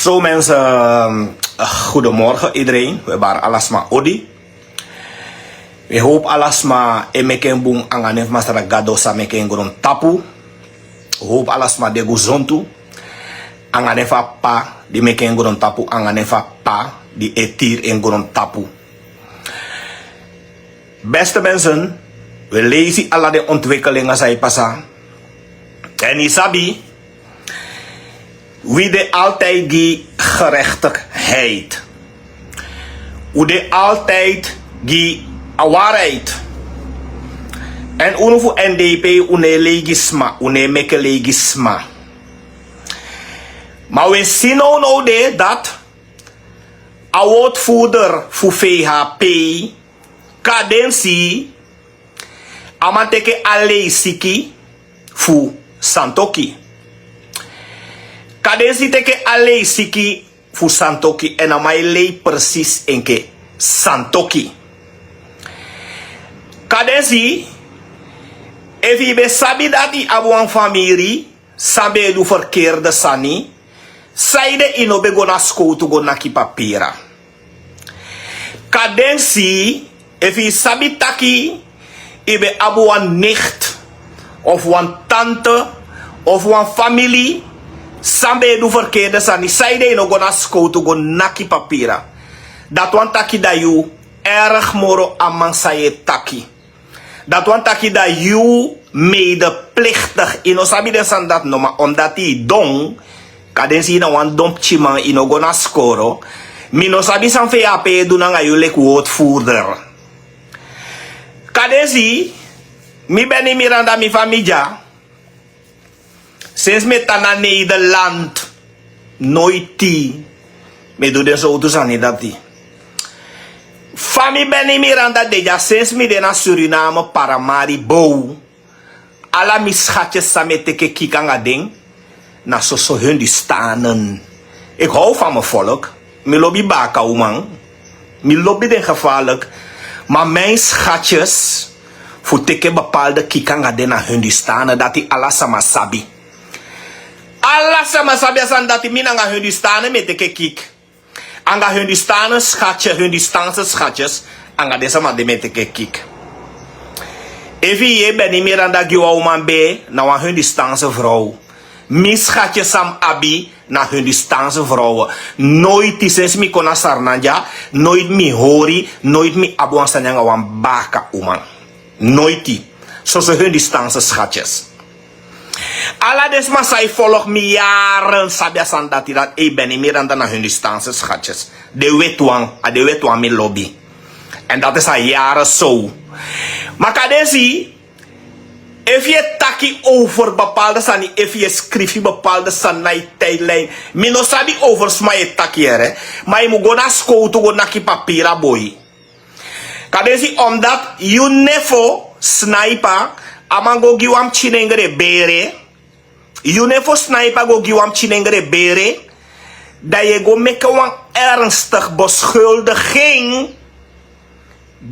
Zo mensen, goedemorgen iedereen. We waren alasma odi. We hopen alasma emeken boom anganef masara gado sa meken gron tapu. We hopen alasma de guzontu. Anganefa pa di meken gron tapu. Anganefa pa di etir en gron tapu. Beste mensen, we lezen alle de ontwikkelingen zij passa. En isabi, wie de altijd die gerechtigheid. Wie de altijd die waarheid. En unufu NDP une legisma, une meke legisma. Maar we zien nou de dat a woordvoerder voor VHP cadentie amateke aleisiki fu santoki. Cadentie teke aleisiki fu santoki en amai lei precies enke santoki. Cadentie evi be sabi dati abuang famiri sabe du verkeerde sani saide inobe gona skoutu gona ki papira. Cadentie evi sabi taki ibe abu wan nicht of wan tante of wan familie sambe du verkeerde sani saide ino gona skoutu gona ki papira. Dat wan taki da you erg moro amang saye taki. Dat wan taki da you medeplichtig ino sabi de san dat no ma omdat i dong kadensi na wan dom chima ino gona skoro mino sabi san VHP do na you lek woordvoerder. Kadensi mi beni Miranda mi famiglia sinds me tana Nederland nooit me do den zo to sani dati. Fami beni Miranda deja sinds mi de na Suriname Paramaribo ala mi schatjes samete ke kikanga ding na so hun die stanen. Ik hou van mijn volk. Mi lobby baka man. Mi lobby den gevaarlijk. Maar mijn schatjes voor teke bepaalde kikanga den na hun die stanen dat die alla sama sabi. Alla sama sabi asan dat die minanga hun die stanen met teke kik. Anga hun die stanen schatje, hun die stanse schatjes. Anga de sama de met teke kik. Evi je ben niet meer aan dat giwa man be na wan hun die stanse vrouw. Mi schatje sam abi na hun die stanse vrouwen. Nooit die sinds mi kona sarnanja, nooit mi hori, nooit mi abu an sanyanga wan baka uman. Nooit die. Zo ze hun die stanse schatjes. Alla desma sai volg mi jaren sabia san dat dat e ben niet meer aan dat na hun die stanse schatjes. De wetwang mi lobby. En dat is al jaren zo. Maar kadensi, if je taki over bepaalde sani, if je schrijft bepaalde sanai tijdlijn, mi no sabi over smaye taki ere, maar je moet go na school to go na ki papira boy. Kadensi, omdat you nefo sniper, aman go giwam chinengere bere, you nefo sniper go giwam chinengere bere, dat je go meke wan ernstig beschuldiging,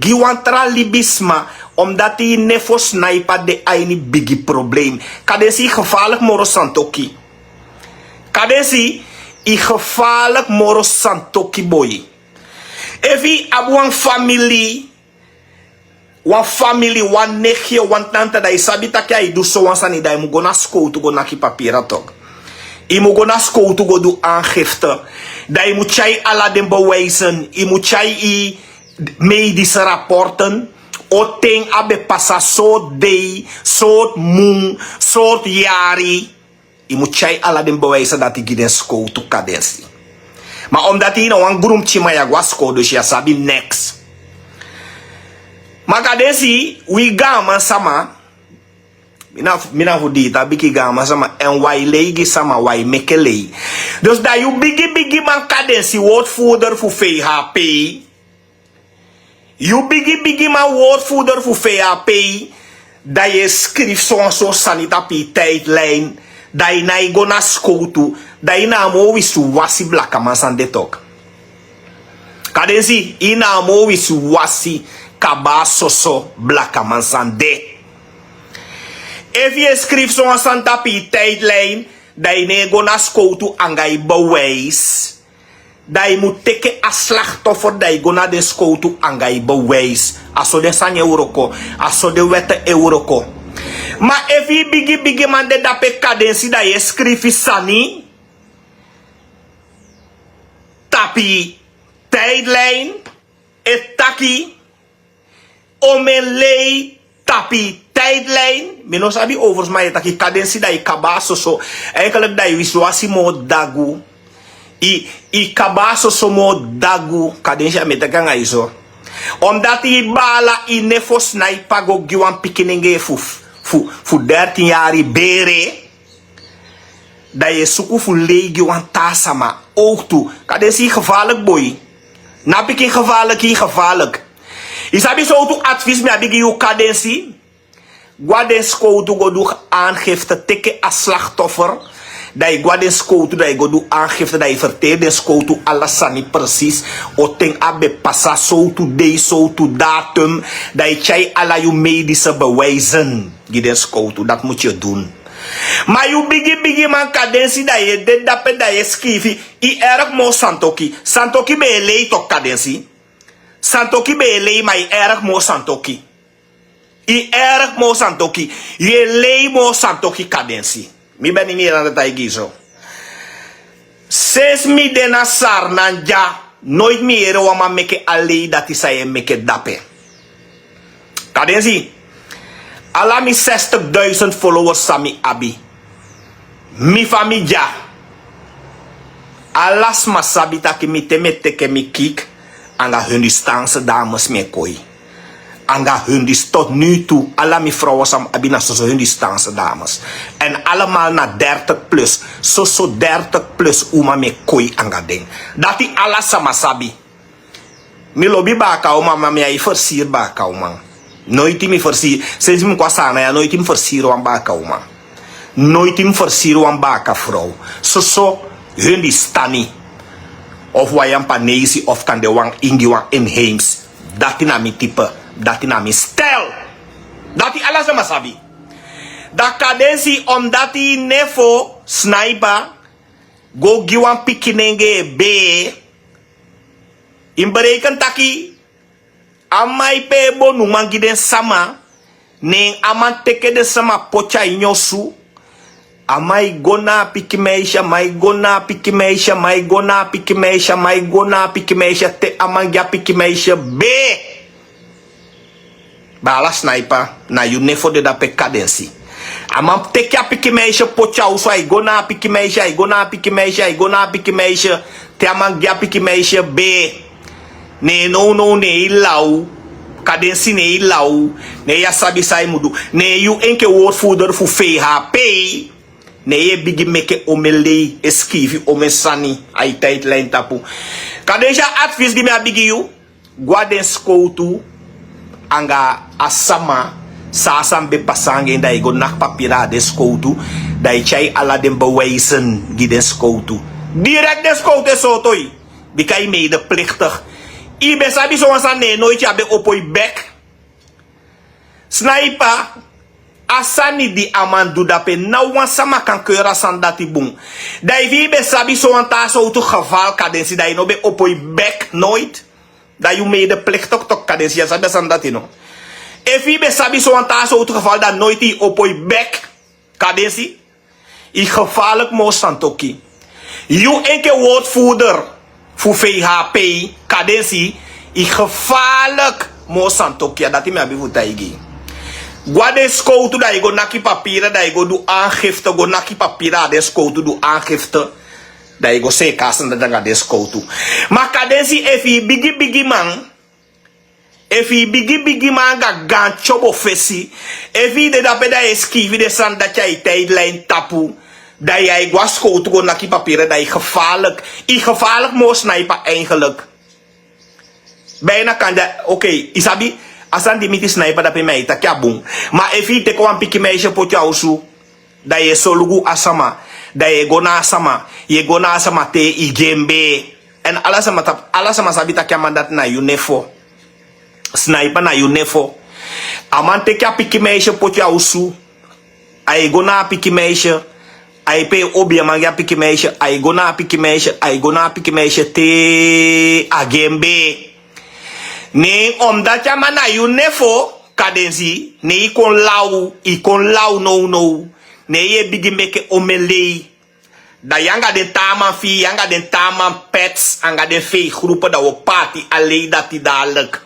giwan tra libisma, omdat die nefo sniper de aini bigi probleem. Kadensi gevaarlijk moro santoki. Kadensi i gevaarlijk moro santoki boy. Evi abu wan family, wan neefje, wan tante da isabi taki ai du so wan sani da imu go na school to go na ki papiera tok. Imu go na school to go do aangifte. Da imu chai ala den bewijzen. Imu chai i medische rapporten. Oteng abe passa soort day, soort moon, soort jari. Je moet jij alle den bewijzen dat ik in school to kadensi. Maar omdat hij nou een groem chima ya school, dus je sabi next. Maar kadensi, we gama sama. Mina hudita biki gama sama en wai legi sama wai mekelei. Dus dat je bigi man kadensi woordvoerder voor VHP. You bigi man woordvoerder voor VHP. Dat je schrijft zo'n sanitapi tijdlijn. Dat je na go na school toe. Dat je na mo wisu wasi blaka man san detok. Kadensi, ina mo wisu wasi kaba soso blaka man san de. If je schrijft zo'n sanitapi tijdlijn. dat je gona skoutu angai bewijs. Dat je moet teken als slachtoffer dat je gona de skoutu angai bewijs. Aso de sanye euroko, aso de wette euroko. Maar if je bigi man de dape kadensi dat je schrijft sani, tapi tijdlijn, etaki, omelei, tapi tijdlijn. Meno sabi overs maar etaki kadensi dat je kabaso so. Eigenlijk dat je wiswasi mo dagu. I kabaso so mo dagu. Kadensi ametaka nga iso. Omdat i bala i nefo sniper go giwan pikinenge fu 13 jaar bere. Dat je zoekt voor lege want tasama ook toe. Dat is hier gevaarlijk boy. Nap ik gevaarlijk hier gevaarlijk. Is heb je zo toe advies me heb ik je cadentie. Guarden scout go doe aangifte teken als slachtoffer. Dat je guarden scout dat je go doe aangifte dat je verteert de scout toe alles niet precies. O ten abe passa zo toe day zo toe datum. Dat je chai alla je medische bewijzen. Guarden scout toe dat moet je doen. Maar you bigi man kadensi da je de dape da je skifi I erg mo santoki. Santoki be lei tok kadensi. Santoki be lei maar erg mo santoki. I erg mo santoki. Je lei mo santoki kadensi. Mi ben niet meer aan het aigizo. Ses mi dena sarnan ja. Nooit meer wama meke alei dat is hij meke dape. Kadensi. Alami 60.000 followers sami abi. Mi famiglia. Alas masabita ki mi temete ke mi kik. Anga hun distanse dames me koi. Anga hun dis tot nu toe. Alla mi vrouwen sam abi na so hun distanse dames. En allemaal na 30 plus. So 30 plus uma me koi anga ding. Dati ala sama sabi. Mi lobi baka uma ma mi ai versier baka uma. Nooit me versier. Sinds me kwasana ja nooit me versier wan baka uma. Nooit me versier wan baka vrouw. So hun die stani. Of wayan panesi of kan de wang ingi wang inheems. Dati na mi type. Dati na mi stijl. Dati alles ma sabi. Da kadensi om dati nefo sniper. Go giwan pikinenge be. In bereken taki. Amai pe bonu mangiden sama. Neng aman teke de sama pocha inyosu. Amai gona pikimeisha, mai gona pikimeisha, mai gona pikimeisha, mai gona pikimeisha, te amangya pikimeisha be. Bala sniper na you nefo de da pe kadensi. Amam teke a pikimeisha pocha uso ai gona pikimeisha, ai gona pikimeisha, ai gona pikimeisha, te amangya pikimeisha be. Ne no ne ilau. Kadensi ne ilau. Ne ya sabi sai mudu. Ne you enke woordvoerder fu fe ha pay. Ne ye bigi meke omele eskivi omesani ai tijdlijn tapu. Kadenja advies di me bigi you. Guarden skoutu anga asama sasam be pasange da igo nak papira de skoutu da chai ala den bewijzen giden skoutu. Direct de skoutu sotoi. Bikai medeplichtig. Ibe sabi so wansan ne nooit ya be opoi bek. Sniper asani di amandu dape na wansama kan keura sandati bung. Dai vi be sabi so wanta so tu geval kadensi dai no be opoi bek nooit. Dat je medeplichtig toch kadensi ya sabi sandati no. E vi be sabi so wanta so tu geval dat nooit i opoi bek kadensi. I gevaarlijk mo santoki. You enke woordvoerder. Voor VHP, kadensi, I gevaarlijk mo santokia, dat hij me abi voetaigi. Guarde skoutu da igo naki papieren, da igo do aangifte, go naki papieren, de skoutu do aangifte, da igo se kassen da danga de skoutu. Maar kadensi, if I bigi man, if I bigi man ga gan chobo fesi, if I de da beda eskivi de san dat jij tijdlijn tapu, dat jij guasco toe naar die papieren dat je gevaarlijk moet snipen eigenlijk. Bijna kan dat, oké, isabi, als aan die niet snipen dat bij mij, dat ja boom. Maar if je te kwam pikje meisje pot jou zo, dat je solugu asama, dat je gona asama te igembe, en alles sama sabi tak yaman dat na unefo, sniper na unefo. Aman te kya pikje meisje pot jou zo, ay gona pikje meisje. Ai pe obi man ya piki meisje, ai go na piki meisje te agembe. Nee, omdat ja man na you nefo kadensi, nee ikon lau no. Nee ye bigi meke omelei. Da yanga den taman fi, yanga den taman pets, anga den fee groepen da wo party alleen dat die dadelijk.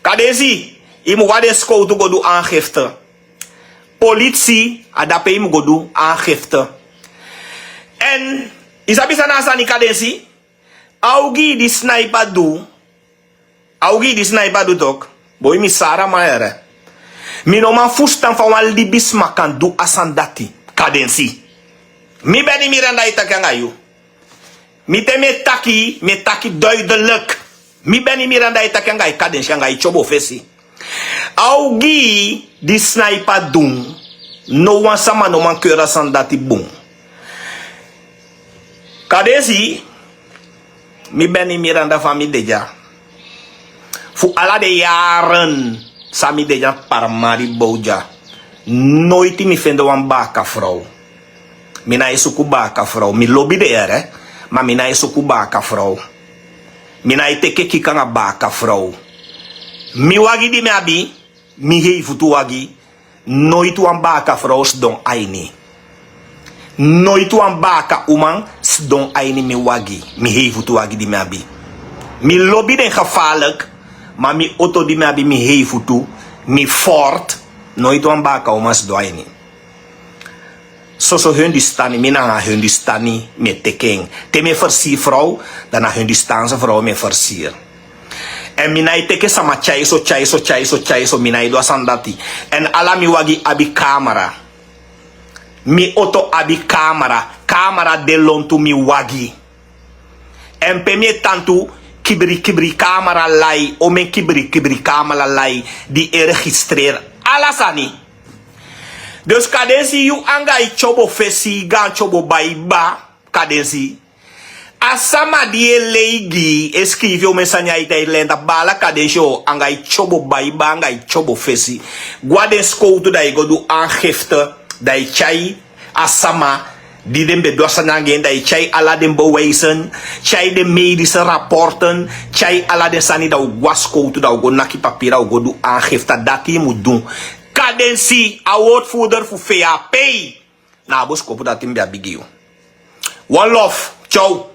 Kadensi, imu wade skoutu go do aangifte. Politie, adape imu go do aangifte. En, isabi sana sani kadensi, augi di sniper do, tok, boy mi sara maere. Mi no man fustan van wan libis makan do asandati, kadensi. Mi beni miranda itakanga yu. Mi te me taki duidelijk. Mi beni miranda itakanga i kadensi anga i chobo fesi. Augi di sniper doen. No wan sama no man kura sandati boom. Kadensi, mi beni miranda van mi deja. Fu ala de jaren, sami deja parmari boja. Nooit mi vendo wan baka vrouw. Mina is ook baka vrouw. Mi lobby de ere, maar mina is ook baka vrouw. Mina iteke kikanga baka vrouw. Mi wagi di me abi, mi heifu tu wagi. Nooit wan baka vrouw s'don aini. Nooit wan baka uman s'don aini mi wagi. Mi heifu tu wagi di me abi. Mi lobby den gevaarlijk, maar mi auto di me abi mi heifu tu. Mi fort, nooit wan baka uman s'don aini. So hun die stani, mina hun die stani met teking. Te me versier vrouw, dan hun die stanse vrouw me versier. En mina teke sama chai so mina do asandati. En ala mi wagi abi camera. Mi auto abi camera. Camera de lontu mi wagi. En pe me tantu kibri camera lai. O men kibri camera lai. Die registreer alasani. Dus kadensi yu anga i chobo fesi gan chobo baiba kadensi. Asama die leigi escreve o mensagna ita lenta bala kadensi o anga i chobo baiba anga i chobo fesi. Guarden skoutu da i godu aangifte da i chai asama die den bedossanangen da i chai ala den bewijzen, chai de medische rapporten, chai ala den sani da u guaskoutu da u go naki papira u godu aangifte dat i moet doen. Kadensi, a woordvoerder voor VAP. Nou, boskopen dat in Biabigio. One love. Ciao.